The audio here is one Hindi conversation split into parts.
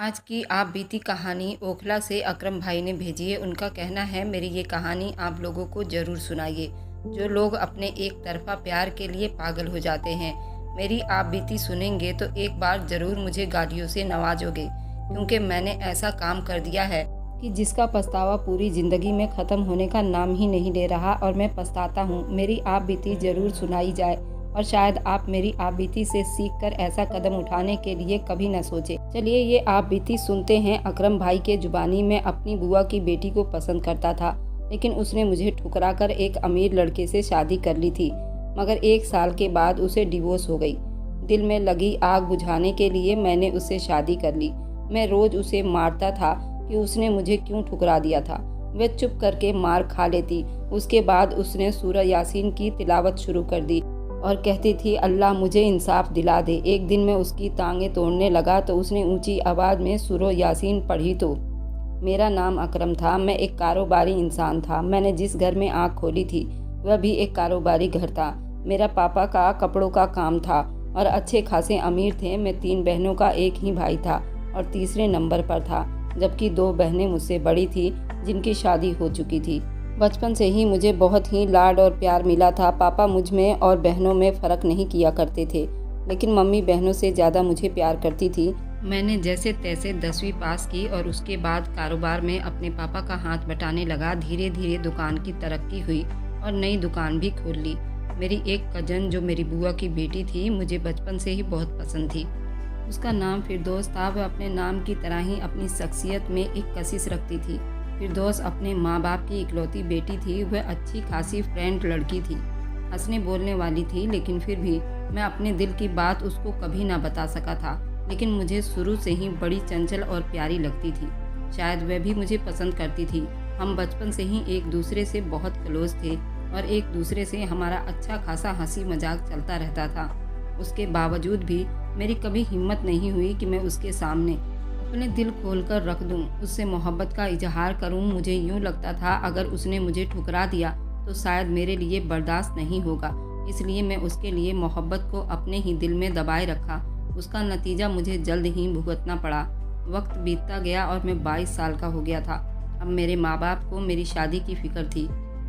आज की आप बीती कहानी ओखला से अकरम भाई ने भेजी है। उनका कहना है मेरी ये कहानी आप लोगों को ज़रूर सुनाइए, जो लोग अपने एक तरफा प्यार के लिए पागल हो जाते हैं। मेरी आप बीती सुनेंगे तो एक बार ज़रूर मुझे गालियों से नवाजोगे, क्योंकि मैंने ऐसा काम कर दिया है कि जिसका पछतावा पूरी ज़िंदगी में ख़त्म होने का नाम ही नहीं ले रहा, और मैं पछताता हूँ। मेरी आप बीती ज़रूर सुनाई जाए और शायद आप मेरी आप बीती से सीखकर ऐसा कदम उठाने के लिए कभी न सोचे। चलिए ये आप बीती सुनते हैं। अकरम भाई के जुबानी में अपनी बुआ की बेटी को पसंद करता था, लेकिन उसने मुझे ठुकरा कर एक अमीर लड़के से शादी कर ली थी। मगर 1 साल के बाद उसे डिवोर्स हो गई। दिल में लगी आग बुझाने के लिए मैंने उससे शादी कर ली। मैं रोज़ उसे मारता था कि उसने मुझे क्यों ठुकरा दिया था। वह चुप करके मार खा लेती। उसके बाद उसने सूरह यासीन की तिलावत शुरू कर दी और कहती थी, अल्लाह मुझे इंसाफ दिला दे। एक दिन मैं उसकी टांगें तोड़ने लगा तो उसने ऊंची आवाज़ में सूरह यासीन पढ़ी। तो मेरा नाम अकरम था। मैं एक कारोबारी इंसान था। मैंने जिस घर में आँख खोली थी वह भी एक कारोबारी घर था। मेरा पापा का कपड़ों का काम था और अच्छे खासे अमीर थे। मैं 3 बहनों का एक ही भाई था और तीसरे नंबर पर था, जबकि 2 बहनें मुझसे बड़ी थी जिनकी शादी हो चुकी थी। बचपन से ही मुझे बहुत ही लाड और प्यार मिला था। पापा मुझ में और बहनों में फ़र्क नहीं किया करते थे, लेकिन मम्मी बहनों से ज़्यादा मुझे प्यार करती थी। मैंने जैसे तैसे 10वीं पास की और उसके बाद कारोबार में अपने पापा का हाथ बटाने लगा। धीरे धीरे दुकान की तरक्की हुई और नई दुकान भी खोल ली। मेरी एक कज़न जो मेरी बुआ की बेटी थी मुझे बचपन से ही बहुत पसंद थी। उसका नाम फिरदौस था। वह अपने नाम की तरह ही अपनी शख्सियत में एक कशिश रखती थी। फिरदौस अपने माँ बाप की इकलौती बेटी थी। वह अच्छी खासी फ्रेंड लड़की थी, हंसने बोलने वाली थी, लेकिन फिर भी मैं अपने दिल की बात उसको कभी ना बता सका था। लेकिन मुझे शुरू से ही बड़ी चंचल और प्यारी लगती थी। शायद वह भी मुझे पसंद करती थी। हम बचपन से ही एक दूसरे से बहुत क्लोज थे और एक दूसरे से हमारा अच्छा खासा हंसी मजाक चलता रहता था। उसके बावजूद भी मेरी कभी हिम्मत नहीं हुई कि मैं उसके सामने अपने दिल खोलकर रख दूं, उससे मोहब्बत का इजहार करूं। मुझे यूं लगता था अगर उसने मुझे ठुकरा दिया तो शायद मेरे लिए बर्दाश्त नहीं होगा, इसलिए मैं उसके लिए मोहब्बत को अपने ही दिल में दबाए रखा। उसका नतीजा मुझे जल्द ही भुगतना पड़ा। वक्त बीतता गया और मैं 22 साल का हो गया था। अब मेरे माँ बाप को मेरी शादी की फिक्र थी।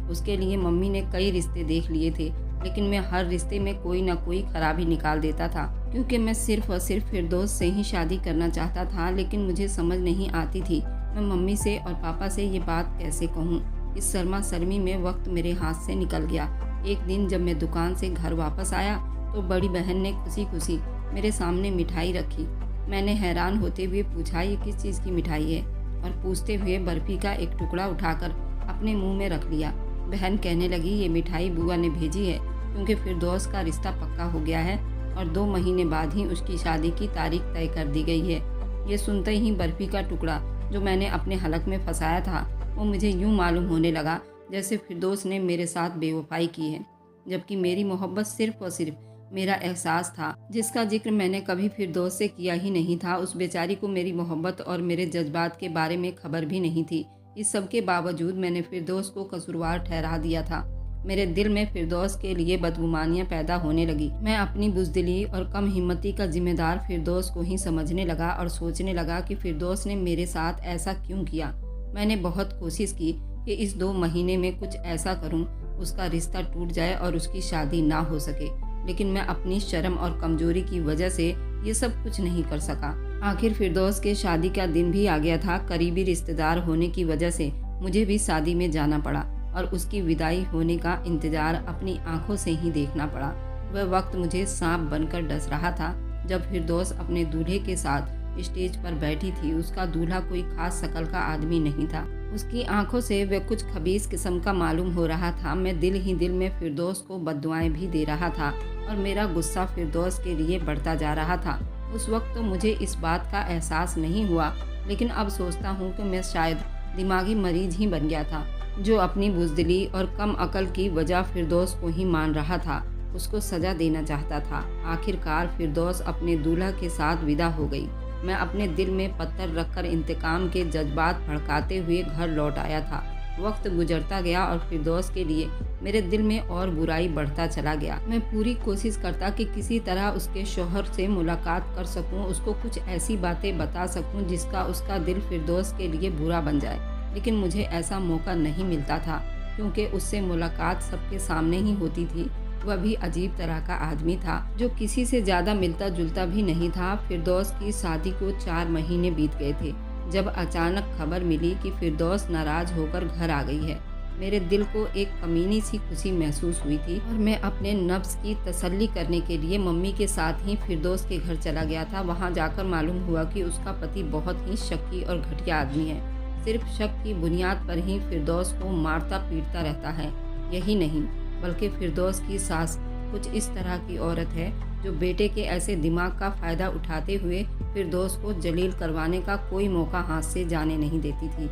उसके लिए मम्मी ने कई रिश्ते देख लिए थे, लेकिन मैं हर रिश्ते में कोई ना कोई खराबी निकाल देता था, क्योंकि मैं सिर्फ और सिर्फ फिरदौस से ही शादी करना चाहता था। लेकिन मुझे समझ नहीं आती थी मैं मम्मी से और पापा से ये बात कैसे कहूँ। इस शर्मा शर्मी में वक्त मेरे हाथ से निकल गया। एक दिन जब मैं दुकान से घर वापस आया तो बड़ी बहन ने खुशी खुशी मेरे सामने मिठाई रखी। मैंने हैरान होते हुए पूछा, ये किस चीज़ की मिठाई है, और पूछते हुए बर्फ़ी का एक टुकड़ा उठाकर अपने मुँह में रख लिया। बहन कहने लगी, ये मिठाई बुआ ने भेजी है क्योंकि फिरदौस का रिश्ता पक्का हो गया है और 2 महीने बाद ही उसकी शादी की तारीख तय कर दी गई है। ये सुनते ही बर्फ़ी का टुकड़ा जो मैंने अपने हलक में फंसाया था वो मुझे यूं मालूम होने लगा जैसे फिरदौस ने मेरे साथ बेवफाई की है, जबकि मेरी मोहब्बत सिर्फ और सिर्फ मेरा एहसास था, जिसका जिक्र मैंने कभी फिरदौस से किया ही नहीं था। उस बेचारी को मेरी मोहब्बत और मेरे जज्बात के बारे में खबर भी नहीं थी। इस सब के बावजूद मैंने फिरदौस को कसूरवार ठहरा दिया था। मेरे दिल में फिरदौस के लिए बदगुमानियां पैदा होने लगी। मैं अपनी बुज़दिली और कम हिम्मती का जिम्मेदार फिरदौस को ही समझने लगा और सोचने लगा कि फिरदौस ने मेरे साथ ऐसा क्यों किया। मैंने बहुत कोशिश की कि इस 2 महीने में कुछ ऐसा करूं उसका रिश्ता टूट जाए और उसकी शादी ना हो सके, लेकिन मैं अपनी शर्म और कमजोरी की वजह से ये सब कुछ नहीं कर सका। आखिर फिरदौस के शादी का दिन भी आ गया था। करीबी रिश्तेदार होने की वजह से मुझे भी शादी में जाना पड़ा और उसकी विदाई होने का इंतजार अपनी आंखों से ही देखना पड़ा। वह वक्त मुझे सांप बनकर डस रहा था जब फिरदौस अपने दूल्हे के साथ स्टेज पर बैठी थी। उसका दूल्हा कोई खास शक्ल का आदमी नहीं था। उसकी आंखों से वह कुछ खबीस किस्म का मालूम हो रहा था। मैं दिल ही दिल में फिरदौस को बद्दुआएं भी दे रहा था और मेरा गुस्सा फिरदौस के लिए बढ़ता जा रहा था। उस वक्त तो मुझे इस बात का एहसास नहीं हुआ, लेकिन अब सोचता हूँ कि मैं शायद दिमागी मरीज ही बन गया था, जो अपनी बुज़दिली और कम अकल की वजह फिरदौस को ही मान रहा था, उसको सज़ा देना चाहता था। आखिरकार फिरदौस अपने दूल्हा के साथ विदा हो गई। मैं अपने दिल में पत्थर रखकर इंतकाम के जज्बात भड़काते हुए घर लौट आया था। वक्त गुजरता गया और फिरदौस के लिए मेरे दिल में और बुराई बढ़ता चला गया। मैं पूरी कोशिश करता कि किसी तरह उसके शौहर से मुलाकात कर सकूं, उसको कुछ ऐसी बातें बता सकूं जिसका उसका दिल फिरदौस के लिए बुरा बन जाए। लेकिन मुझे ऐसा मौका नहीं मिलता था, क्योंकि उससे मुलाकात सबके सामने ही होती थी। वह भी अजीब तरह का आदमी था, जो किसी से ज़्यादा मिलता जुलता भी नहीं था। फिरदौस की शादी को 4 महीने बीत गए थे जब अचानक खबर मिली कि फिरदौस नाराज होकर घर आ गई है। मेरे दिल को एक कमीनी सी खुशी महसूस हुई थी और मैं अपने नफ्स की तसल्ली करने के लिए मम्मी के साथ ही फिरदौस के घर चला गया था। वहां जाकर मालूम हुआ कि उसका पति बहुत ही शक्की और घटिया आदमी है। सिर्फ शक की बुनियाद पर ही फिरदौस को मारता पीटता रहता है। यही नहीं, बल्कि फिरदौस की सास कुछ इस तरह की औरत है जो बेटे के ऐसे दिमाग का फ़ायदा उठाते हुए फिरदौस को जलील करवाने का कोई मौका हाथ से जाने नहीं देती थी।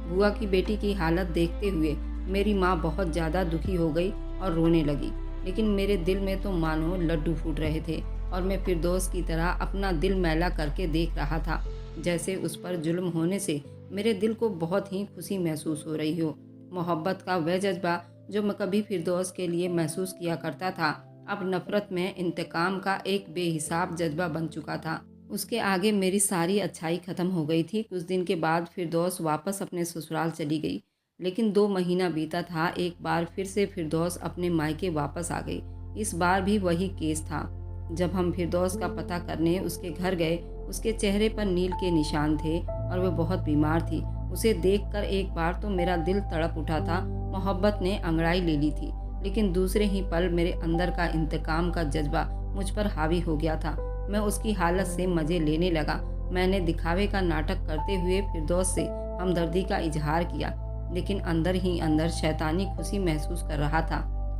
बुआ की बेटी की हालत देखते हुए मेरी माँ बहुत ज़्यादा दुखी हो गई और रोने लगी। लेकिन मेरे दिल में तो मानो लड्डू फूट रहे थे और मैं फिरदौस की तरह अपना दिल मैला करके देख रहा था, जैसे उस पर जुल्म होने से मेरे दिल को बहुत ही खुशी महसूस हो रही हो। मोहब्बत का वह जज्बा जो मैं कभी फिरदौस के लिए महसूस किया करता था, अब नफरत में इंतकाम का एक बेहिसाब जज्बा बन चुका था। उसके आगे मेरी सारी अच्छाई ख़त्म हो गई थी। कुछ दिन के बाद फिरदौस वापस अपने ससुराल चली गई। लेकिन 2 महीना बीता था, एक बार फिर से फिरदौस अपने मायके वापस आ गई। इस बार भी वही केस था। जब हम फिरदौस का पता करने उसके घर गए, उसके चेहरे पर नील के निशान थे और वह बहुत बीमार थी। उसे देखकर एक बार तो मेरा दिल तड़प उठा था। मोहब्बत ने अंगड़ाई ले ली थी, लेकिन दूसरे ही पल मेरे अंदर का इंतकाम का जज्बा मुझ पर हावी हो गया था। मैं उसकी हालत से मज़े लेने लगा। मैंने दिखावे का नाटक करते हुए फिरदौस से हमदर्दी का इजहार किया, लेकिन अंदर ही अंदर शैतानी खुशी महसूस कर रहा था।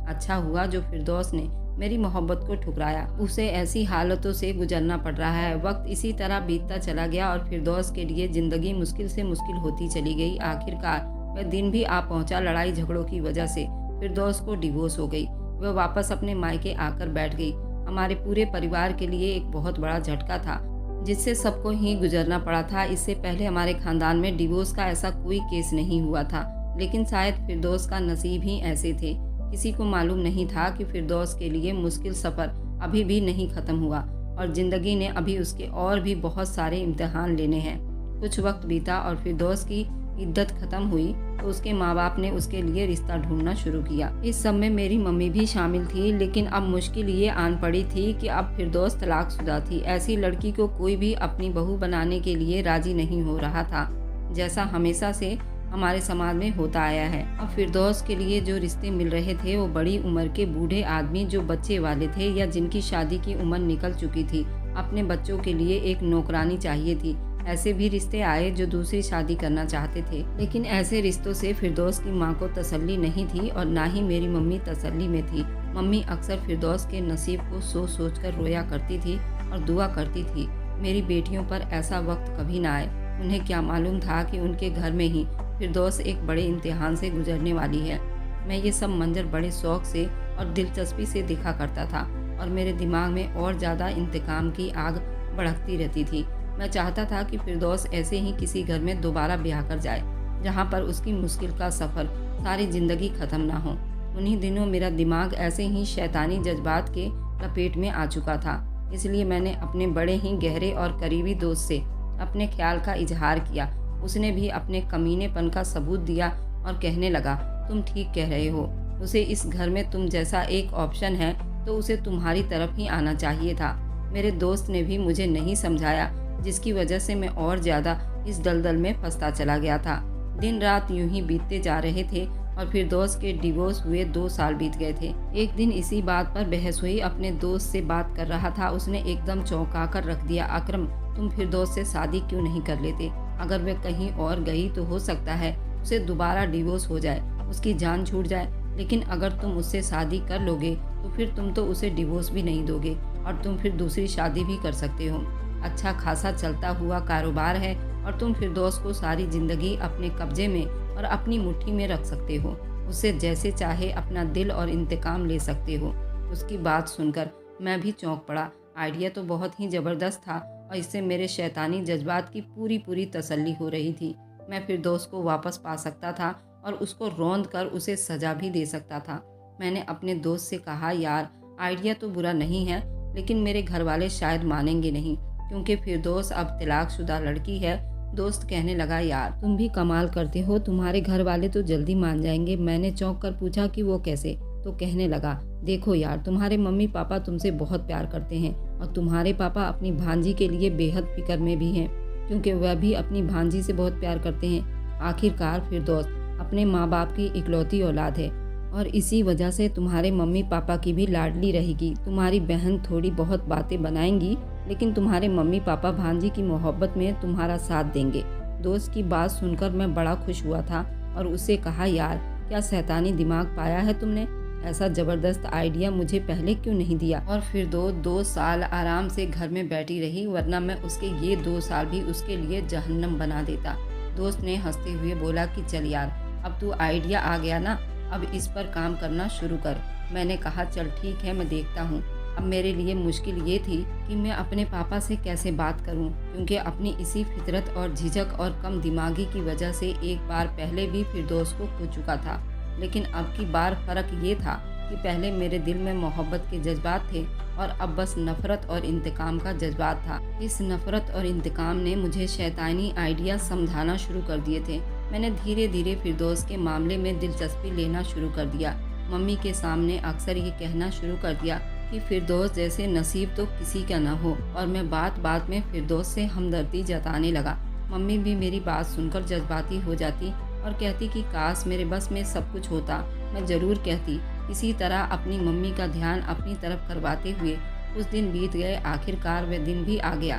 अच्छा हुआ जो फिरदौस ने मेरी मोहब्बत को ठुकराया। उसे ऐसी हालतों से गुजरना पड़ रहा है। वक्त इसी तरह बीतता चला गया और फिरदौस के लिए ज़िंदगी मुश्किल से मुश्किल होती चली गई। आखिरकार वह दिन भी आ पहुंचा। लड़ाई झगड़ों की वजह से फिरदौस को डिवोर्स हो गई। वह वापस अपने मायके आकर बैठ गई। हमारे पूरे परिवार के लिए एक बहुत बड़ा झटका था, जिससे सबको ही गुजरना पड़ा था। इससे पहले हमारे खानदान में डिवोर्स का ऐसा कोई केस नहीं हुआ था, लेकिन शायद फिरदौस का नसीब ही ऐसे थे। किसी को मालूम नहीं था कि फिरदौस के लिए मुश्किल सफ़र अभी भी नहीं ख़त्म हुआ और ज़िंदगी ने अभी उसके और भी बहुत सारे इम्तिहान लेने हैं। कुछ वक्त बीता और फिरदौस की इद्दत ख़त्म हुई तो उसके माँ बाप ने उसके लिए रिश्ता ढूंढना शुरू किया। इस सब में मेरी मम्मी भी शामिल थी, लेकिन अब मुश्किल ये आन पड़ी थी कि अब फिरदौस तलाकशुदा थी। ऐसी लड़की को कोई भी अपनी बहू बनाने के लिए राजी नहीं हो रहा था, जैसा हमेशा से हमारे समाज में होता आया है। अब फिरदौस के लिए जो रिश्ते मिल रहे थे वो बड़ी उम्र के बूढ़े आदमी जो बच्चे वाले थे या जिनकी शादी की उम्र निकल चुकी थी। अपने बच्चों के लिए एक नौकरानी चाहिए थी। ऐसे भी रिश्ते आए जो दूसरी शादी करना चाहते थे, लेकिन ऐसे रिश्तों से फिरदौस की माँ को तसल्ली नहीं थी और ना ही मेरी मम्मी तसल्ली में थी। मम्मी अक्सर फिरदौस के नसीब को सोच सोच कर रोया करती थी और दुआ करती थी मेरी बेटियों पर ऐसा वक्त कभी ना आए। उन्हें क्या मालूम था कि उनके घर में ही फिरदौस एक बड़े इम्तिहान से गुजरने वाली है। मैं ये सब मंजर बड़े शौक से और दिलचस्पी से देखा करता था और मेरे दिमाग में और ज़्यादा इंतकाम की आग भड़कती रहती थी। मैं चाहता था कि फिरदौस ऐसे ही किसी घर में दोबारा ब्याह कर जाए, जहाँ पर उसकी मुश्किल का सफ़र सारी ज़िंदगी ख़त्म ना हो। उन्हीं दिनों मेरा दिमाग ऐसे ही शैतानी जज्बात के लपेट में आ चुका था। इसलिए मैंने अपने बड़े ही गहरे और करीबी दोस्त से अपने ख्याल का इजहार किया। उसने भी अपने कमीनेपन का सबूत दिया और कहने लगा, तुम ठीक कह रहे हो, उसे इस घर में तुम जैसा एक ऑप्शन है तो उसे तुम्हारी तरफ ही आना चाहिए था। मेरे दोस्त ने भी मुझे नहीं समझाया, जिसकी वजह से मैं और ज़्यादा इस दलदल में फंसता चला गया था। दिन रात यूं ही बीतते जा रहे थे और फिरदौस के डिवोर्स हुए 2 साल बीत गए थे। एक दिन इसी बात पर बहस हुई। अपने दोस्त से बात कर रहा था, उसने एकदम चौंका कर रख दिया, अकरम तुम फिरदौस से शादी क्यों नहीं कर लेते? अगर वह कहीं और गई तो हो सकता है उसे दोबारा डिवोर्स हो जाए, उसकी जान छूट जाए। लेकिन अगर तुम उससे शादी कर लोगे तो फिर तुम तो उसे डिवोर्स भी नहीं दोगे और तुम फिर दूसरी शादी भी कर सकते हो। अच्छा खासा चलता हुआ कारोबार है और तुम फिरदौस को सारी ज़िंदगी अपने कब्जे में और अपनी मुट्ठी में रख सकते हो। उससे जैसे चाहे अपना दिल और इंतकाम ले सकते हो। उसकी बात सुनकर मैं भी चौंक पड़ा। आइडिया तो बहुत ही ज़बरदस्त था और इससे मेरे शैतानी जज्बात की पूरी तसल्ली हो रही थी। मैं फिरदौस को वापस पा सकता था और उसको रौंद कर उसे सजा भी दे सकता था। मैंने अपने दोस्त से कहा, यार आइडिया तो बुरा नहीं है, लेकिन मेरे घर वाले शायद मानेंगे नहीं, क्योंकि फिरदौस अब तलाकशुदा लड़की है। दोस्त कहने लगा, यार तुम भी कमाल करते हो, तुम्हारे घर वाले तो जल्दी मान जाएंगे। मैंने चौंक कर पूछा कि वो कैसे? तो कहने लगा, देखो यार, तुम्हारे मम्मी पापा तुमसे बहुत प्यार करते हैं और तुम्हारे पापा अपनी भांजी के लिए बेहद फिक्र में भी हैं, क्योंकि वह भी अपनी भांजी से बहुत प्यार करते हैं। आखिरकार फिरदौस अपने माँ बाप की इकलौती औलाद है और इसी वजह से तुम्हारे मम्मी पापा की भी लाडली रहेगी। तुम्हारी बहन थोड़ी बहुत बातें बनाएंगी, लेकिन तुम्हारे मम्मी पापा भांजी की मोहब्बत में तुम्हारा साथ देंगे। दोस्त की बात सुनकर मैं बड़ा खुश हुआ था और उससे कहा, यार क्या शैतानी दिमाग पाया है तुमने? ऐसा ज़बरदस्त आइडिया मुझे पहले क्यों नहीं दिया? और फिर 2 साल आराम से घर में बैठी रही, वरना मैं उसके ये 2 साल भी उसके लिए जहन्नम बना देता। दोस्त ने हंसते हुए बोला कि चल यार, अब तू आइडिया आ गया ना, अब इस पर काम करना शुरू कर। मैंने कहा, चल ठीक है, मैं देखता हूँ। अब मेरे लिए मुश्किल ये थी कि मैं अपने पापा से कैसे बात करूं, क्योंकि अपनी इसी फितरत और झिझक और कम दिमागी की वजह से एक बार पहले भी फिरदौस को खो चुका था। लेकिन अब की बार फ़र्क ये था कि पहले मेरे दिल में मोहब्बत के जज्बात थे और अब बस नफ़रत और इंतकाम का जज्बात था। इस नफ़रत और इंतकाम ने मुझे शैतानी आइडिया समझाना शुरू कर दिए थे। मैंने धीरे धीरे फिरदौस के मामले में दिलचस्पी लेना शुरू कर दिया। मम्मी के सामने अक्सर ये कहना शुरू कर दिया कि फिरदौस जैसे नसीब तो किसी का न हो, और मैं बात बात में फिरदौस से हमदर्दी जताने लगा। मम्मी भी मेरी बात सुनकर जज्बाती हो जाती और कहती कि काश मेरे बस में सब कुछ होता, मैं ज़रूर कहती। इसी तरह अपनी मम्मी का ध्यान अपनी तरफ करवाते हुए कुछ दिन बीत गए। आखिरकार वह दिन भी आ गया।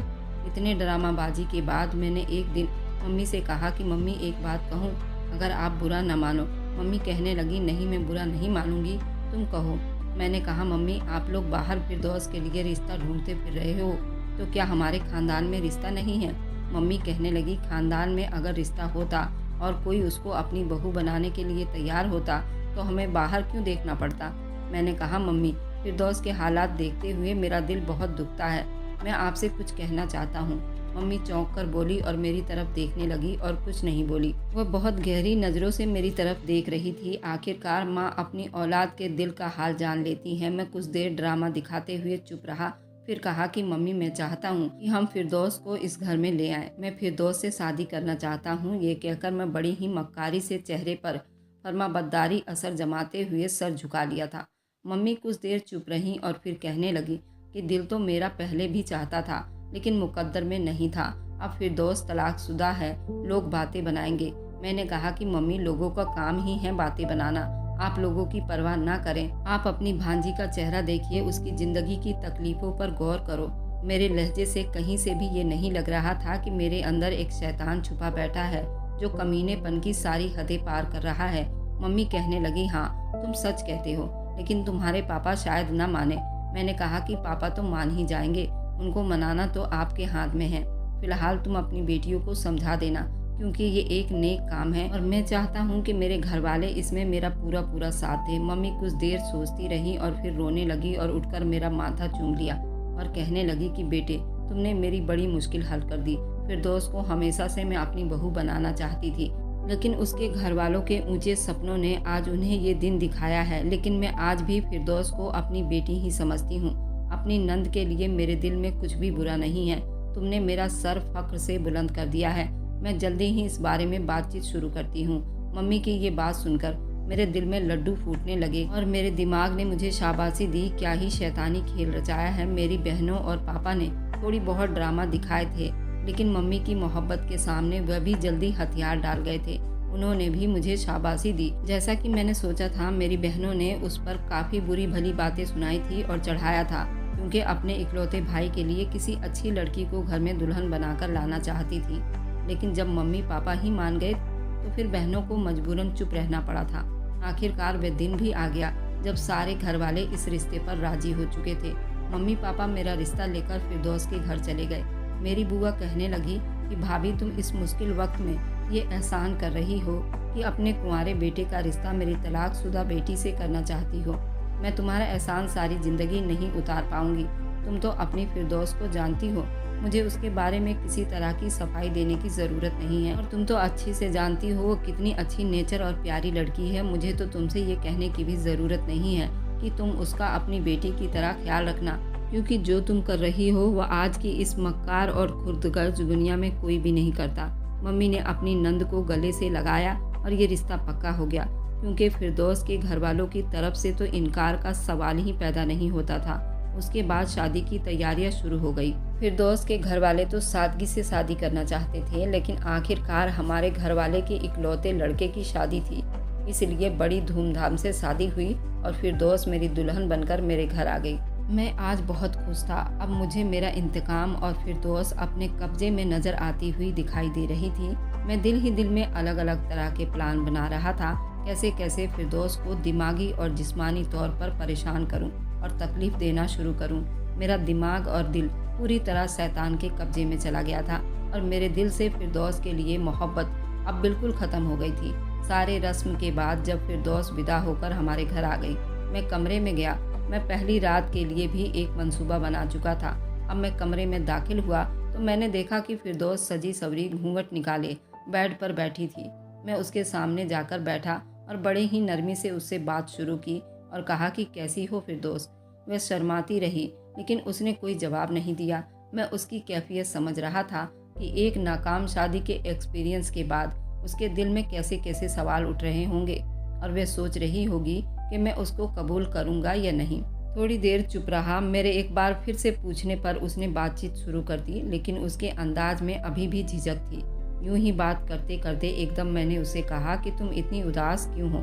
इतने ड्रामाबाजी के बाद मैंने एक दिन मम्मी से कहा कि मम्मी एक बात कहूँ, अगर आप बुरा न मानो। मम्मी कहने लगी, नहीं मैं बुरा नहीं मानूंगी, तुम कहो। मैंने कहा, मम्मी आप लोग बाहर फिरदौस के लिए रिश्ता ढूंढते फिर रहे हो, तो क्या हमारे खानदान में रिश्ता नहीं है? मम्मी कहने लगी, खानदान में अगर रिश्ता होता और कोई उसको अपनी बहू बनाने के लिए तैयार होता तो हमें बाहर क्यों देखना पड़ता? मैंने कहा, मम्मी फिरदौस के हालात देखते हुए मेरा दिल बहुत दुखता है, मैं आपसे कुछ कहना चाहता हूँ। मम्मी चौंक कर बोली और मेरी तरफ देखने लगी और कुछ नहीं बोली। वह बहुत गहरी नज़रों से मेरी तरफ देख रही थी। आखिरकार माँ अपनी औलाद के दिल का हाल जान लेती है। मैं कुछ देर ड्रामा दिखाते हुए चुप रहा, फिर कहा कि मम्मी मैं चाहता हूँ कि हम फिरदौस को इस घर में ले आएं। मैं फिरदौस से शादी करना चाहता हूँ। ये कहकर मैं बड़ी ही मक्कारी से चेहरे पर फर्माबरदारी असर जमाते हुए सर झुका लिया था। मम्मी कुछ देर चुप रहीं और फिर कहने लगी कि दिल तो मेरा पहले भी चाहता था, लेकिन मुकद्दर में नहीं था। अब फिरदौस तलाकशुदा है, लोग बातें बनाएंगे। मैंने कहा कि मम्मी लोगों का काम ही है बातें बनाना, आप लोगों की परवाह ना करें। आप अपनी भांजी का चेहरा देखिए, उसकी ज़िंदगी की तकलीफ़ों पर गौर करो। मेरे लहजे से कहीं से भी ये नहीं लग रहा था कि मेरे अंदर एक शैतान छुपा बैठा है जो कमीनेपन की सारी हदें पार कर रहा है। मम्मी कहने लगी, हाँ तुम सच कहते हो, लेकिन तुम्हारे पापा शायद ना माने। मैंने कहा कि पापा तो मान ही जाएंगे, उनको मनाना तो आपके हाथ में है। फिलहाल तुम अपनी बेटियों को समझा देना, क्योंकि ये एक नेक काम है और मैं चाहता हूँ कि मेरे घर वाले इसमें मेरा पूरा पूरा साथ दें। मम्मी कुछ देर सोचती रही और फिर रोने लगी और उठकर मेरा माथा चूम लिया और कहने लगी कि बेटे तुमने मेरी बड़ी मुश्किल हल कर दी। फिरदौस को हमेशा से मैं अपनी बहू बनाना चाहती थी, लेकिन उसके घर वालों के ऊंचे सपनों ने आज उन्हें ये दिन दिखाया है। लेकिन मैं आज भी फिरदौस को अपनी बेटी ही समझती हूँ। अपनी नंद के लिए मेरे दिल में कुछ भी बुरा नहीं है। तुमने मेरा सर फख्र से बुलंद कर दिया है। मैं जल्दी ही इस बारे में बातचीत शुरू करती हूँ। मम्मी की ये बात सुनकर मेरे दिल में लड्डू फूटने लगे और मेरे दिमाग ने मुझे शाबाशी दी। क्या ही शैतानी खेल रचाया है। मेरी बहनों और पापा ने थोड़ी बहुत ड्रामा दिखाए थे, लेकिन मम्मी की मोहब्बत के सामने वह भी जल्दी हथियार डाल गए थे। उन्होंने भी मुझे शाबाशी दी। जैसा कि मैंने सोचा था, मेरी बहनों ने उस पर काफ़ी बुरी भली बातें सुनाई थी और चढ़ाया था, क्योंकि अपने इकलौते भाई के लिए किसी अच्छी लड़की को घर में दुल्हन बनाकर लाना चाहती थी। लेकिन जब मम्मी पापा ही मान गए तो फिर बहनों को मजबूरन चुप रहना पड़ा था। आखिरकार वह दिन भी आ गया जब सारे घर वाले इस रिश्ते पर राजी हो चुके थे। मम्मी पापा मेरा रिश्ता लेकर फिरदौस के घर चले गए। मेरी बुआ कहने लगी कि भाभी तुम इस मुश्किल वक्त में ये एहसान कर रही हो कि अपने कुंवारे बेटे का रिश्ता मेरी तलाकशुदा बेटी से करना चाहती हो। मैं तुम्हारा एहसान सारी ज़िंदगी नहीं उतार पाऊंगी। तुम तो अपनी फिरदौस को जानती हो, मुझे उसके बारे में किसी तरह की सफाई देने की ज़रूरत नहीं है, और तुम तो अच्छी से जानती हो वो कितनी अच्छी नेचर और प्यारी लड़की है। मुझे तो तुमसे ये कहने की भी ज़रूरत नहीं है कि तुम उसका अपनी बेटी की तरह ख्याल रखना, क्योंकि जो तुम कर रही हो वह आज की इस मक्कार और खुर्दगर्ज दुनिया में कोई भी नहीं करता। मम्मी ने अपनी नंद को गले से लगाया और ये रिश्ता पक्का हो गया, क्योंकि फिरदौस के घर वालों की तरफ से तो इनकार का सवाल ही पैदा नहीं होता था। उसके बाद शादी की तैयारियां शुरू हो गई। फिरदौस के घर वाले तो सादगी से शादी करना चाहते थे, लेकिन आखिरकार हमारे घर वाले के इकलौते लड़के की शादी थी, इसलिए बड़ी धूमधाम से शादी हुई और फिरदौस मेरी दुल्हन बनकर मेरे घर आ गई। मैं आज बहुत खुश था। अब मुझे मेरा इंतकाम और फिरदौस अपने कब्जे में नजर आती हुई दिखाई दे रही थी। मैं दिल ही दिल में अलग अलग तरह के प्लान बना रहा था, कैसे कैसे फिरदौस को दिमागी और जिस्मानी तौर पर परेशान करूं और तकलीफ देना शुरू करूं। मेरा दिमाग और दिल पूरी तरह शैतान के कब्जे में चला गया था और मेरे दिल से फिरदौस के लिए मोहब्बत अब बिल्कुल ख़त्म हो गई थी। सारे रस्म के बाद जब फिरदौस विदा होकर हमारे घर आ गई, मैं कमरे में गया। मैं पहली रात के लिए भी एक मंसूबा बना चुका था। अब मैं कमरे में दाखिल हुआ तो मैंने देखा कि फिरदौस सजी सवरी घूंघट निकाले बेड पर बैठी थी। मैं उसके सामने जाकर बैठा और बड़े ही नरमी से उससे बात शुरू की और कहा कि कैसी हो फिरदौस। वह शर्माती रही, लेकिन उसने कोई जवाब नहीं दिया। मैं उसकी कैफियत समझ रहा था कि एक नाकाम शादी के एक्सपीरियंस के बाद उसके दिल में कैसे कैसे सवाल उठ रहे होंगे और वह सोच रही होगी कि मैं उसको कबूल करूंगा या नहीं। थोड़ी देर चुप रहा। मेरे एक बार फिर से पूछने पर उसने बातचीत शुरू कर दी, लेकिन उसके अंदाज में अभी भी झिझक थी। यूं ही बात करते करते एकदम मैंने उसे कहा कि तुम इतनी उदास क्यों हो?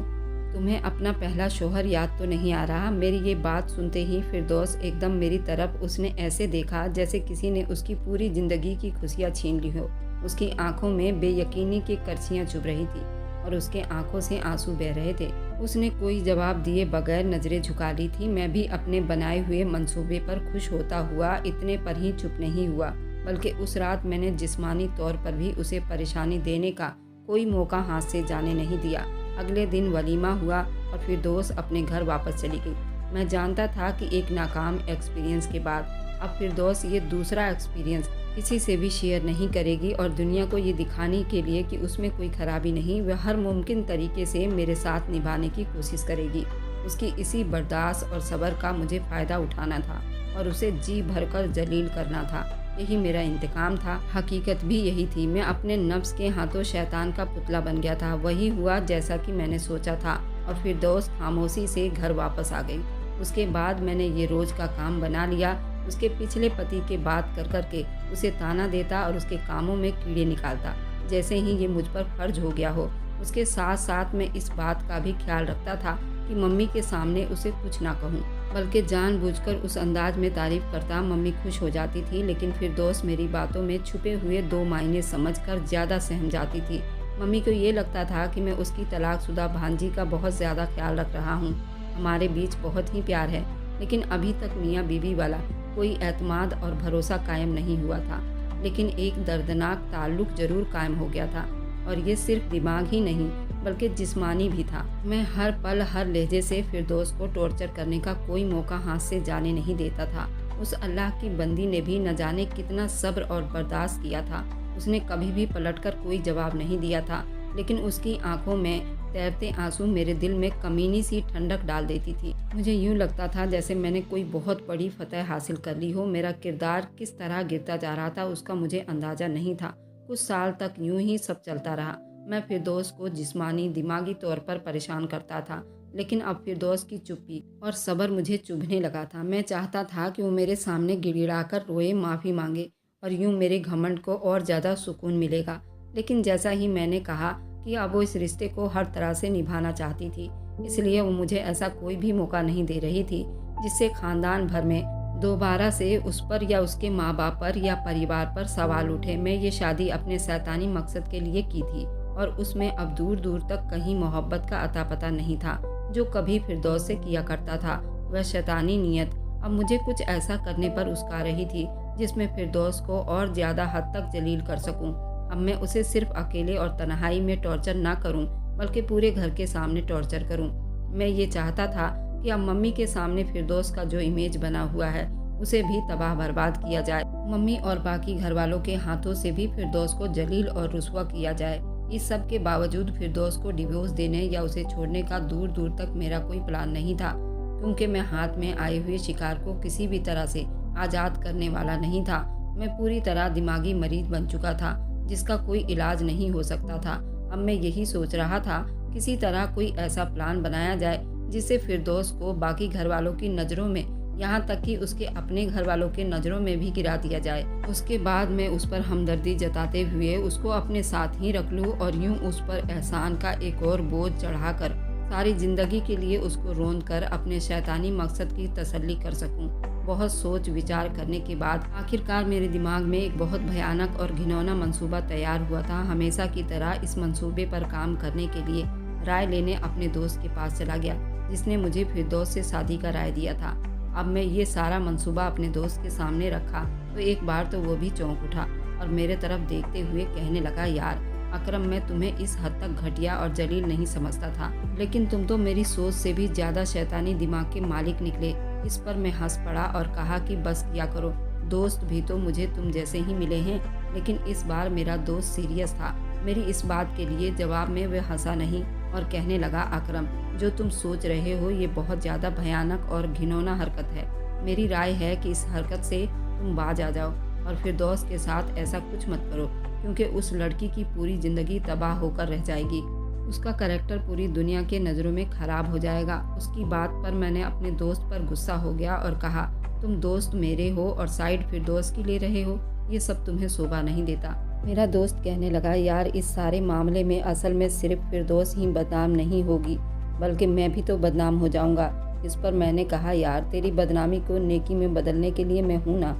तुम्हें अपना पहला शौहर याद तो नहीं आ रहा? मेरी ये बात सुनते ही फिरदौस एकदम मेरी तरफ उसने ऐसे देखा जैसे किसी ने उसकी पूरी जिंदगी की खुशियाँ छीन ली हो। उसकी आंखों में बेयकीनी की करछियाँ चुभ रही थी और उसके आंखों से आंसू बह रहे थे। उसने कोई जवाब दिए बगैर नजरें झुका ली थी। मैं भी अपने बनाए हुए मंसूबे पर खुश होता हुआ इतने पर ही चुप नहीं हुआ, बल्कि उस रात मैंने जिस्मानी तौर पर भी उसे परेशानी देने का कोई मौका हाथ से जाने नहीं दिया। अगले दिन वलीमा हुआ और फिरदौस अपने घर वापस चली गई। मैं जानता था कि एक नाकाम एक्सपीरियंस के बाद अब फिरदौस ये दूसरा एक्सपीरियंस किसी से भी शेयर नहीं करेगी और दुनिया को ये दिखाने के लिए कि उसमें कोई खराबी नहीं, वह हर मुमकिन तरीके से मेरे साथ निभाने की कोशिश करेगी। उसकी इसी बर्दाश्त और सब्र का मुझे फ़ायदा उठाना था और उसे जी भरकर जलील करना था। यही मेरा इंतकाम था। हकीकत भी यही थी। मैं अपने नफ्स के हाथों शैतान का पुतला बन गया था। वही हुआ जैसा कि मैंने सोचा था और फिरदौस खामोशी से घर वापस आ गई। उसके बाद मैंने ये रोज़ का काम बना लिया। उसके पिछले पति के बात कर करके उसे ताना देता और उसके कामों में कीड़े निकालता, जैसे ही ये मुझ पर फर्ज हो गया हो। उसके साथ साथ मैं इस बात का भी ख्याल रखता था कि मम्मी के सामने उसे कुछ ना कहूँ, बल्कि जानबूझकर उस अंदाज में तारीफ करता। मम्मी खुश हो जाती थी, लेकिन फिरदौस मेरी बातों में छुपे हुए 2 मायने समझकर ज़्यादा सहम जाती थी। मम्मी को ये लगता था कि मैं उसकी तलाकशुदा भांजी का बहुत ज़्यादा ख्याल रख रहा हूँ। हमारे बीच बहुत ही प्यार है, लेकिन अभी तक मियाँ बीवी वाला कोई एतमाद और भरोसा कायम नहीं हुआ था। लेकिन एक दर्दनाक ताल्लुक जरूर कायम हो गया था, और ये सिर्फ दिमाग ही नहीं बल्कि जिस्मानी भी था। मैं हर पल हर लहजे से फिरदौस को टॉर्चर करने का कोई मौका हाथ से जाने नहीं देता था। उस अल्लाह की बंदी ने भी न जाने कितना सब्र और बर्दाश्त किया था। उसने कभी भी पलटकर कोई जवाब नहीं दिया था, लेकिन उसकी आंखों में तैरते आंसू मेरे दिल में कमीनी सी ठंडक डाल देती थी। मुझे यूं लगता था जैसे मैंने कोई बहुत बड़ी फतह हासिल कर ली हो। मेरा किरदार किस तरह गिरता जा रहा था उसका मुझे अंदाजा नहीं था। कुछ साल तक यूं ही सब चलता रहा। मैं फिरदौस को जिस्मानी दिमागी तौर पर परेशान करता था, लेकिन अब फिरदौस की चुप्पी और सब्र मुझे चुभने लगा था। मैं चाहता था कि वो मेरे सामने गिड़गिड़ाकर रोए, माफ़ी मांगे, और यूं मेरे घमंड को और ज़्यादा सुकून मिलेगा। लेकिन जैसा ही मैंने कहा कि अब वो इस रिश्ते को हर तरह से निभाना चाहती थी, इसलिए वो मुझे ऐसा कोई भी मौका नहीं दे रही थी जिससे खानदान भर में दोबारा से उस पर या उसके माँ बाप पर या परिवार पर सवाल उठे। मैं ये शादी अपने शैतानी मकसद के लिए की थी और उसमें अब दूर दूर तक कहीं मोहब्बत का अता पता नहीं था जो कभी फिरदौस से किया करता था। वह शैतानी नीयत अब मुझे कुछ ऐसा करने पर उस्का रही थी जिसमें फिरदौस को और ज़्यादा हद तक जलील कर सकूं। अब मैं उसे सिर्फ अकेले और तन्हाई में टॉर्चर ना करूं, बल्कि पूरे घर के सामने टॉर्चर करूं। मैं ये चाहता था कि अब मम्मी के सामने फिरदौस का जो इमेज बना हुआ है उसे भी तबाह बर्बाद किया जाए। मम्मी और बाकी घर वालों के हाथों से भी फिरदौस को जलील और रुस्वा किया जाए। इस सब के बावजूद फिरदौस को डिवोर्स देने या उसे छोड़ने का दूर दूर तक मेरा कोई प्लान नहीं था, क्योंकि मैं हाथ में आए हुए शिकार को किसी भी तरह से आज़ाद करने वाला नहीं था। मैं पूरी तरह दिमागी मरीज बन चुका था, जिसका कोई इलाज नहीं हो सकता था। अब मैं यही सोच रहा था, किसी तरह कोई ऐसा प्लान बनाया जाए जिससे फिरदौस को बाकी घर वालों की नज़रों में, यहाँ तक कि उसके अपने घर वालों के नज़रों में भी गिरा दिया जाए। उसके बाद मैं उस पर हमदर्दी जताते हुए उसको अपने साथ ही रख लूँ और यूँ उस पर एहसान का एक और बोझ चढ़ाकर सारी ज़िंदगी के लिए उसको रोंद कर अपने शैतानी मकसद की तसल्ली कर सकूं। बहुत सोच विचार करने के बाद आखिरकार मेरे दिमाग में एक बहुत भयानक और घिनौना मंसूबा तैयार हुआ था। हमेशा की तरह इस मंसूबे पर काम करने के लिए राय लेने अपने दोस्त के पास चला गया, जिसने मुझे फिरदौस से शादी का राय दिया था। अब मैं ये सारा मंसूबा अपने दोस्त के सामने रखा तो एक बार तो वो भी चौंक उठा और मेरे तरफ देखते हुए कहने लगा, यार अकरम, मैं तुम्हें इस हद तक घटिया और जलील नहीं समझता था, लेकिन तुम तो मेरी सोच से भी ज़्यादा शैतानी दिमाग के मालिक निकले। इस पर मैं हंस पड़ा और कहा कि बस किया करो, दोस्त भी तो मुझे तुम जैसे ही मिले हैं। लेकिन इस बार मेरा दोस्त सीरियस था। मेरी इस बात के लिए जवाब में वह हंसा नहीं और कहने लगा, अकरम, जो तुम सोच रहे हो ये बहुत ज़्यादा भयानक और घिनौना हरकत है। मेरी राय है कि इस हरकत से तुम बाज आ जाओ और फिर दोस्त के साथ ऐसा कुछ मत करो, क्योंकि उस लड़की की पूरी ज़िंदगी तबाह होकर रह जाएगी। उसका कैरेक्टर पूरी दुनिया के नज़रों में ख़राब हो जाएगा। उसकी बात पर मैंने अपने दोस्त पर गुस्सा हो गया और कहा, तुम दोस्त मेरे हो और साइड फिरदौस की ले रहे हो, ये सब तुम्हें शोभा नहीं देता। मेरा दोस्त कहने लगा, यार इस सारे मामले में असल में सिर्फ फिरदौस ही बदनाम नहीं होगी, बल्कि मैं भी तो बदनाम हो जाऊंगा। इस पर मैंने कहा, यार तेरी बदनामी को नेकी में बदलने के लिए मैं हूँ ना,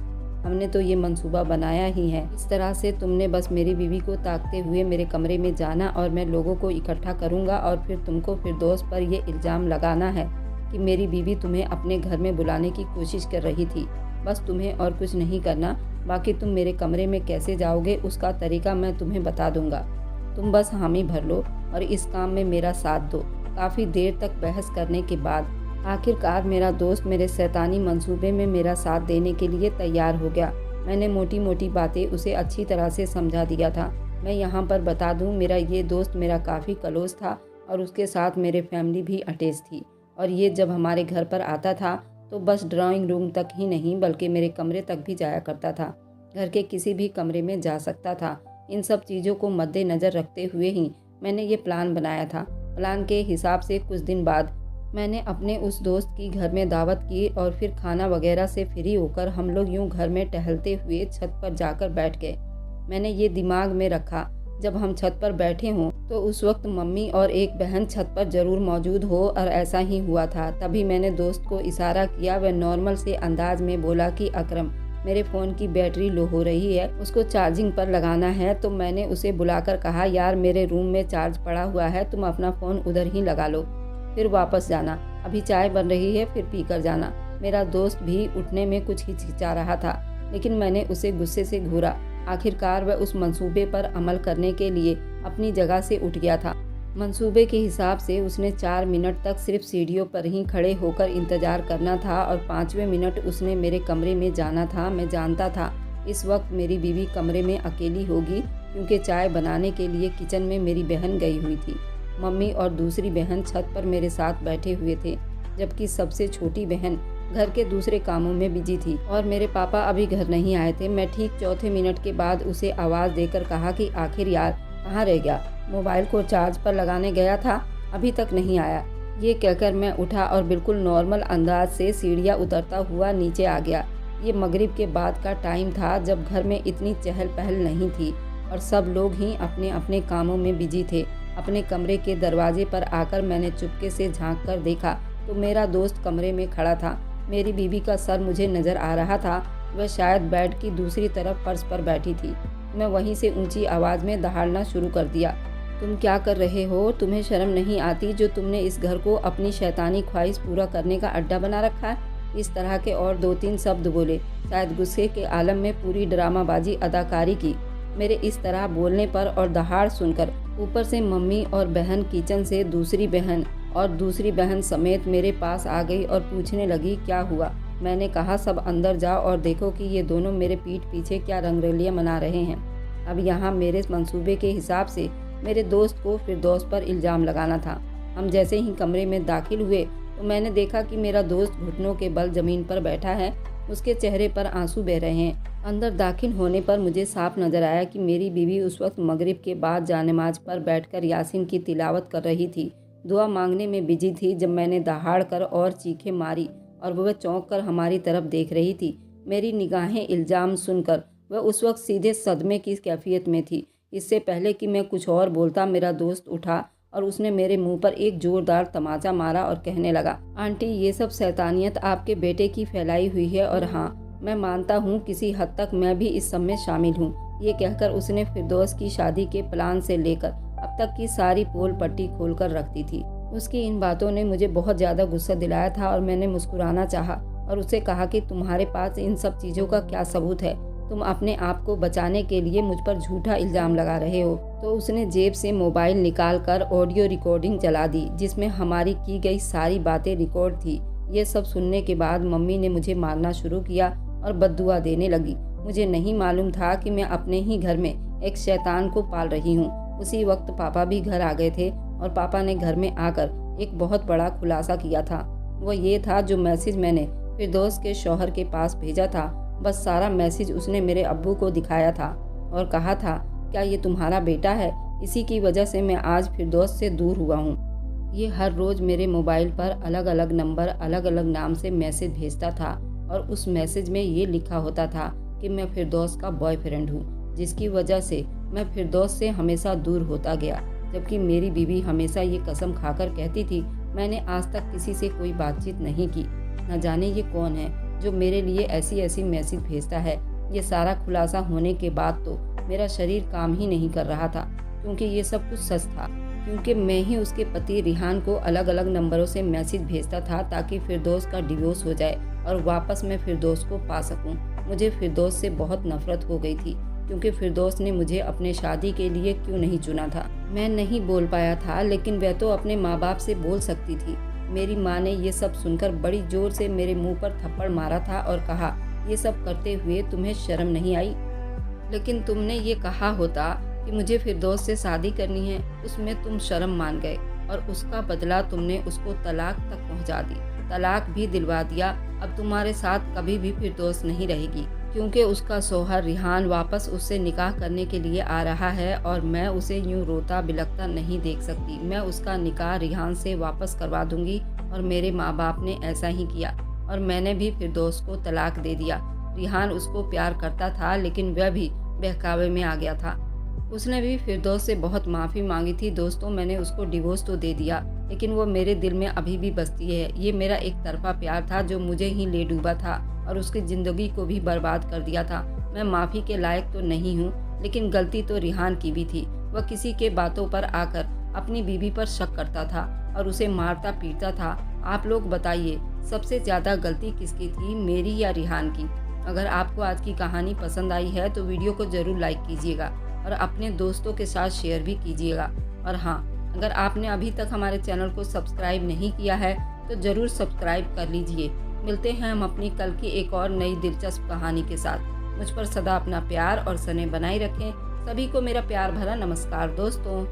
हमने तो ये मंसूबा बनाया ही है। इस तरह से तुमने बस मेरी बीवी को ताकते हुए मेरे कमरे में जाना और मैं लोगों को इकट्ठा करूँगा और फिर तुमको फिरदौस पर ये इल्ज़ाम लगाना है कि मेरी बीवी तुम्हें अपने घर में बुलाने की कोशिश कर रही थी। बस तुम्हें और कुछ नहीं करना, बाकी तुम मेरे कमरे में कैसे जाओगे उसका तरीका मैं तुम्हें बता दूंगा। तुम बस हामी भर लो और इस काम में मेरा साथ दो। काफ़ी देर तक बहस करने के बाद आखिरकार मेरा दोस्त मेरे शैतानी मंसूबे में मेरा साथ देने के लिए तैयार हो गया। मैंने मोटी मोटी बातें उसे अच्छी तरह से समझा दिया था। मैं यहाँ पर बता दूँ, मेरा ये दोस्त मेरा काफ़ी क्लोज था और उसके साथ मेरे फैमिली भी अटैच थी, और ये जब हमारे घर पर आता था तो बस ड्राइंग रूम तक ही नहीं बल्कि मेरे कमरे तक भी जाया करता था। घर के किसी भी कमरे में जा सकता था। इन सब चीज़ों को मद्देनज़र रखते हुए ही मैंने ये प्लान बनाया था। प्लान के हिसाब से कुछ दिन बाद मैंने अपने उस दोस्त की घर में दावत की और फिर खाना वगैरह से फ्री होकर हम लोग यूं घर में टहलते हुए छत पर जाकर बैठ गए। मैंने ये दिमाग में रखा, जब हम छत पर बैठे हों तो उस वक्त मम्मी और एक बहन छत पर ज़रूर मौजूद हो, और ऐसा ही हुआ था। तभी मैंने दोस्त को इशारा किया। वह नॉर्मल से अंदाज में बोला कि अकरम, मेरे फ़ोन की बैटरी लो हो रही है, उसको चार्जिंग पर लगाना है। तो मैंने उसे बुलाकर कहा, यार मेरे रूम में चार्ज पड़ा हुआ है, तुम अपना फ़ोन उधर ही लगा लो, फिर वापस जाना, अभी चाय बन रही है, फिर पी कर जाना। मेरा दोस्त भी उठने में कुछ हिचकिचा रहा था, लेकिन मैंने उसे गुस्से से घूरा। आखिरकार वह उस मंसूबे पर अमल करने के लिए अपनी जगह से उठ गया था। मंसूबे के हिसाब से उसने 4 मिनट तक सिर्फ सीढ़ियों पर ही खड़े होकर इंतजार करना था और 5वें मिनट उसने मेरे कमरे में जाना था। मैं जानता था इस वक्त मेरी बीवी कमरे में अकेली होगी, क्योंकि चाय बनाने के लिए किचन में मेरी बहन गई हुई थी। मम्मी और दूसरी बहन छत पर मेरे साथ बैठे हुए थे, जबकि सबसे छोटी बहन घर के दूसरे कामों में बिजी थी और मेरे पापा अभी घर नहीं आए थे। मैं ठीक 4थे मिनट के बाद उसे आवाज़ देकर कहा कि आखिर यार कहाँ रह गया, मोबाइल को चार्ज पर लगाने गया था, अभी तक नहीं आया। ये कहकर मैं उठा और बिल्कुल नॉर्मल अंदाज से सीढ़ियाँ उतरता हुआ नीचे आ गया। ये मगरिब के बाद का टाइम था, जब घर में इतनी चहल पहल नहीं थी और सब लोग ही अपने अपने कामों में बिजी थे। अपने कमरे के दरवाजे पर आकर मैंने चुपके से झांक कर देखा तो मेरा दोस्त कमरे में खड़ा था। मेरी बीवी का सर मुझे नज़र आ रहा था, वह शायद बेड की दूसरी तरफ फर्श पर बैठी थी। मैं वहीं से ऊंची आवाज़ में दहाड़ना शुरू कर दिया, तुम क्या कर रहे हो? तुम्हें शर्म नहीं आती जो तुमने इस घर को अपनी शैतानी ख्वाहिश पूरा करने का अड्डा बना रखा है? इस तरह के और 2-3 शब्द बोले, शायद गुस्से के आलम में पूरी ड्रामाबाजी अदाकारी की। मेरे इस तरह बोलने पर और दहाड़ सुनकर ऊपर से मम्मी और बहन किचन से दूसरी बहन समेत मेरे पास आ गई और पूछने लगी क्या हुआ। मैंने कहा सब अंदर जाओ और देखो कि ये दोनों मेरे पीठ पीछे क्या रंगरलियाँ मना रहे हैं। अब यहाँ मेरे मंसूबे के हिसाब से मेरे दोस्त को फिरदौस पर इल्ज़ाम लगाना था। हम जैसे ही कमरे में दाखिल हुए तो मैंने देखा कि मेरा दोस्त घुटनों के बल ज़मीन पर बैठा है, उसके चेहरे पर आंसू बह रहे हैं। अंदर दाखिल होने पर मुझे साफ नज़र आया कि मेरी बीवी उस वक्त मगरिब के बाद जानेमाज पर बैठकर यासीन की तिलावत कर रही थी, दुआ मांगने में बिजी थी। जब मैंने दहाड़ कर और चीखें मारी और वह चौंक कर हमारी तरफ देख रही थी। मेरी निगाहें इल्ज़ाम सुनकर वह उस वक्त सीधे सदमे की कैफियत में थी। इससे पहले कि मैं कुछ और बोलता, मेरा दोस्त उठा और उसने मेरे मुंह पर एक जोरदार तमाचा मारा और कहने लगा, आंटी ये सब शैतानियत आपके बेटे की फैलाई हुई है, और हाँ मैं मानता हूँ किसी हद तक मैं भी इस सब में शामिल हूँ। ये कहकर उसने फिरदौस की शादी के प्लान से लेकर अब तक की सारी पोल पट्टी खोल कर रख दी थी। उसकी इन बातों ने मुझे बहुत ज़्यादा गुस्सा दिलाया था और मैंने मुस्कुराना चाहा और उसे कहा कि तुम्हारे पास इन सब चीज़ों का क्या सबूत है? तुम अपने आप को बचाने के लिए मुझ पर झूठा इल्ज़ाम लगा रहे हो। तो उसने जेब से मोबाइल निकाल कर ऑडियो रिकॉर्डिंग चला दी, जिसमें हमारी की गई सारी बातें रिकॉर्ड थी। ये सब सुनने के बाद मम्मी ने मुझे मारना शुरू किया और बद्दुआ देने लगी। मुझे नहीं मालूम था कि मैं अपने ही घर में एक शैतान को पाल रही हूँ। उसी वक्त पापा भी घर आ गए थे और पापा ने घर में आकर एक बहुत बड़ा खुलासा किया था। वो ये था, जो मैसेज मैंने फिरदौस के शौहर के पास भेजा था, बस सारा मैसेज उसने मेरे अब्बू को दिखाया था और कहा था, क्या ये तुम्हारा बेटा है? इसी की वजह से मैं आज फिरदौस से दूर हुआ हूँ। ये हर रोज़ मेरे मोबाइल पर अलग अलग नंबर अलग अलग नाम से मैसेज भेजता था और उस मैसेज में ये लिखा होता था कि मैं फिरदौस का बॉयफ्रेंड हूँ, जिसकी वजह से मैं फिरदौस से हमेशा दूर होता गया। जबकि मेरी बीवी हमेशा ये कसम खाकर कहती थी, मैंने आज तक किसी से कोई बातचीत नहीं की। न जाने ये कौन है जो मेरे लिए ऐसी ऐसी मैसेज भेजता है। ये सारा खुलासा होने के बाद तो मेरा शरीर काम ही नहीं कर रहा था, क्योंकि ये सब कुछ सच था। क्योंकि मैं ही उसके पति रिहान को अलग अलग नंबरों से मैसेज भेजता था ताकि फिरदौस का डिवोर्स हो जाए और वापस मैं फिरदौस को पा सकूं। मुझे फिरदौस से बहुत नफरत हो गई थी, क्योंकि फिरदौस ने मुझे अपने शादी के लिए क्यों नहीं चुना था। मैं नहीं बोल पाया था, लेकिन वह तो अपने माँ बाप से बोल सकती थी। मेरी माँ ने ये सब सुनकर बड़ी जोर से मेरे मुंह पर थप्पड़ मारा था और कहा, ये सब करते हुए तुम्हें शर्म नहीं आई? लेकिन तुमने ये कहा होता कि मुझे फिरदौस से शादी करनी है, उसमें तुम शर्म मान गए और उसका बदला तुमने उसको तलाक तक पहुंचा दी। तलाक भी दिलवा दिया। अब तुम्हारे साथ कभी भी फिरदौस नहीं रहेगी, क्योंकि उसका शौहर रिहान वापस उससे निकाह करने के लिए आ रहा है और मैं उसे यूं रोता बिलखता नहीं देख सकती। मैं उसका निकाह रिहान से वापस करवा दूंगी और मेरे माँ बाप ने ऐसा ही किया और मैंने भी फिरदौस को तलाक दे दिया। रिहान उसको प्यार करता था, लेकिन वह भी बहकावे में आ गया था। उसने भी फिरदौस से बहुत माफ़ी मांगी थी। दोस्तों, मैंने उसको डिवोर्स तो दे दिया, लेकिन वो मेरे दिल में अभी भी बसती है। ये मेरा एक तरफा प्यार था जो मुझे ही ले डूबा था और उसकी ज़िंदगी को भी बर्बाद कर दिया था। मैं माफ़ी के लायक तो नहीं हूँ, लेकिन गलती तो रिहान की भी थी। वह किसी के बातों पर आकर अपनी बीवी पर शक करता था और उसे मारता पीटता था। आप लोग बताइए, सबसे ज़्यादा गलती किसकी थी, मेरी या रिहान की? अगर आपको आज की कहानी पसंद आई है तो वीडियो को ज़रूर लाइक कीजिएगा और अपने दोस्तों के साथ शेयर भी कीजिएगा। और हाँ, अगर आपने अभी तक हमारे चैनल को सब्सक्राइब नहीं किया है तो ज़रूर सब्सक्राइब कर लीजिए। मिलते हैं हम अपनी कल की एक और नई दिलचस्प कहानी के साथ। मुझ पर सदा अपना प्यार और स्नेह बनाए रखें। सभी को मेरा प्यार भरा नमस्कार दोस्तों।